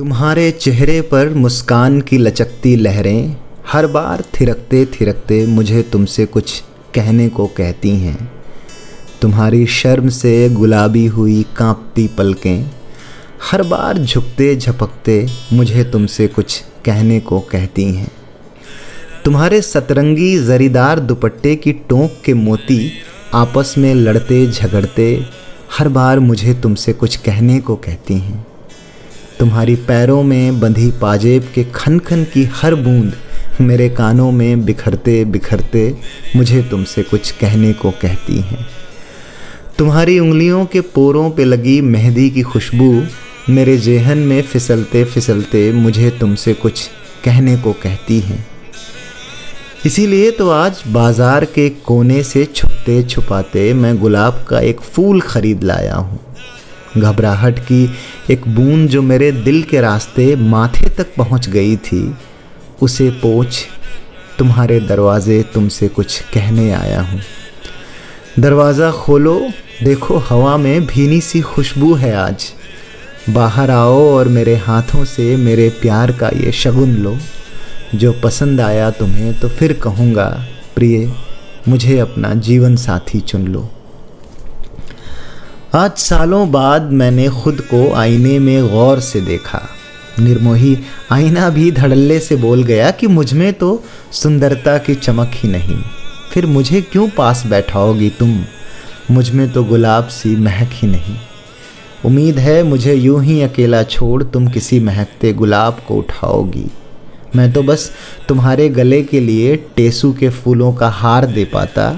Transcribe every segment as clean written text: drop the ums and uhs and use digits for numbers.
तुम्हारे चेहरे पर मुस्कान की लचकती लहरें हर बार थिरकते थिरकते मुझे तुमसे कुछ कहने को कहती हैं। तुम्हारी शर्म से गुलाबी हुई कांपती पलकें हर बार झुकते झपकते मुझे तुमसे कुछ कहने को कहती हैं। तुम्हारे सतरंगी जरीदार दुपट्टे की टोंक के मोती आपस में लड़ते झगड़ते हर बार मुझे तुमसे कुछ कहने को कहती हैं। तुम्हारी पैरों में बंधी पाजेब के खन खन की हर बूंद मेरे कानों में बिखरते बिखरते मुझे तुमसे कुछ कहने को कहती हैं। तुम्हारी उंगलियों के पोरों पे लगी मेहंदी की खुशबू मेरे जेहन में फिसलते फिसलते मुझे तुमसे कुछ कहने को कहती हैं। इसीलिए तो आज बाज़ार के कोने से छुपते छुपाते मैं गुलाब का एक फूल खरीद लाया हूँ। घबराहट की एक बूंद जो मेरे दिल के रास्ते माथे तक पहुँच गई थी, उसे पोंछ तुम्हारे दरवाज़े तुमसे कुछ कहने आया हूँ। दरवाज़ा खोलो, देखो हवा में भीनी सी खुशबू है आज। बाहर आओ और मेरे हाथों से मेरे प्यार का ये शगुन लो। जो पसंद आया तुम्हें तो फिर कहूँगा प्रिय मुझे अपना जीवन साथी चुन लो। आज सालों बाद मैंने खुद को आईने में गौर से देखा। निर्मोही आईना भी धड़ल्ले से बोल गया कि मुझ में तो सुंदरता की चमक ही नहीं। फिर मुझे क्यों पास बैठाओगी तुम, मुझ में तो गुलाब सी महक ही नहीं। उम्मीद है मुझे यूं ही अकेला छोड़ तुम किसी महकते गुलाब को उठाओगी। मैं तो बस तुम्हारे गले के लिए टेसू के फूलों का हार दे पाता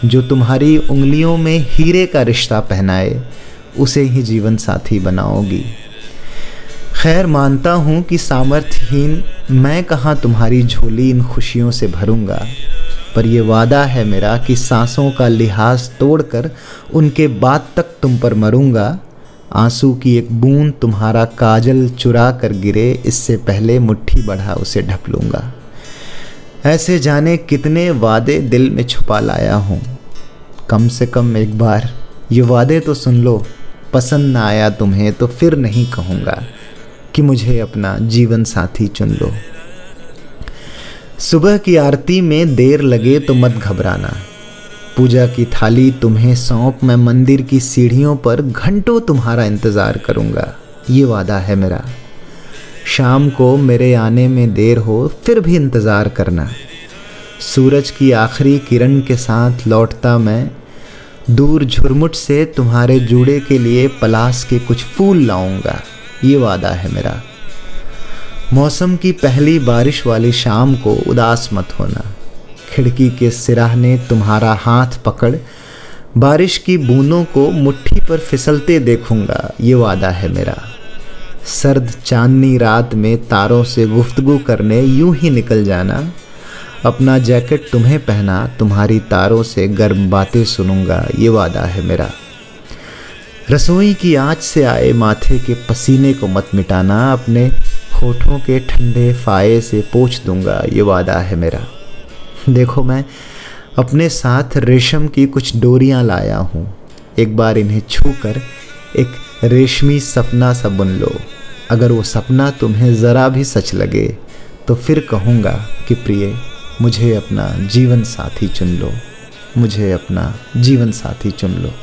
जो तुम्हारी उंगलियों में हीरे का रिश्ता पहनाए, उसे ही जीवन साथी बनाओगी। खैर मानता हूँ कि सामर्थ्यहीन मैं कहाँ तुम्हारी झोली इन खुशियों से भरूँगा, पर यह वादा है मेरा कि सांसों का लिहाज तोड़कर उनके बाद तक तुम पर मरूँगा। आंसू की एक बूंद तुम्हारा काजल चुरा कर गिरे इससे पहले मुट्ठी बढ़ा उसे ढक लूँगा। ऐसे जाने कितने वादे दिल में छुपा लाया हूँ। कम से कम एक बार ये वादे तो सुन लो। पसंद ना आया तुम्हें तो फिर नहीं कहूँगा कि मुझे अपना जीवन साथी चुन लो। सुबह की आरती में देर लगे तो मत घबराना। पूजा की थाली तुम्हें सौंप मैं मंदिर की सीढ़ियों पर घंटों तुम्हारा इंतज़ार करूँगा। ये वादा है मेरा। शाम को मेरे आने में देर हो फिर भी इंतज़ार करना। सूरज की आखिरी किरण के साथ लौटता मैं दूर झुरमुट से तुम्हारे जूड़े के लिए पलास के कुछ फूल लाऊंगा। ये वादा है मेरा। मौसम की पहली बारिश वाली शाम को उदास मत होना। खिड़की के सिराहने तुम्हारा हाथ पकड़ बारिश की बूंदों को मुट्ठी पर फिसलते देखूंगा। ये वादा है मेरा। सर्द चांदनी रात में तारों से गुफ्तगू करने यूं ही निकल जाना। अपना जैकेट तुम्हें पहना तुम्हारी तारों से गर्म बातें सुनूंगा। ये वादा है मेरा। रसोई की आँच से आए माथे के पसीने को मत मिटाना। अपने होठों के ठंडे फाये से पोंछ दूंगा। ये वादा है मेरा। देखो मैं अपने साथ रेशम की कुछ डोरियां लाया हूँ। एक बार इन्हें छूकर एक रेशमी सपना सा बुन लो। अगर वो सपना तुम्हें ज़रा भी सच लगे तो फिर कहूँगा कि प्रिय मुझे अपना जीवन साथी चुन लो। मुझे अपना जीवन साथी चुन लो।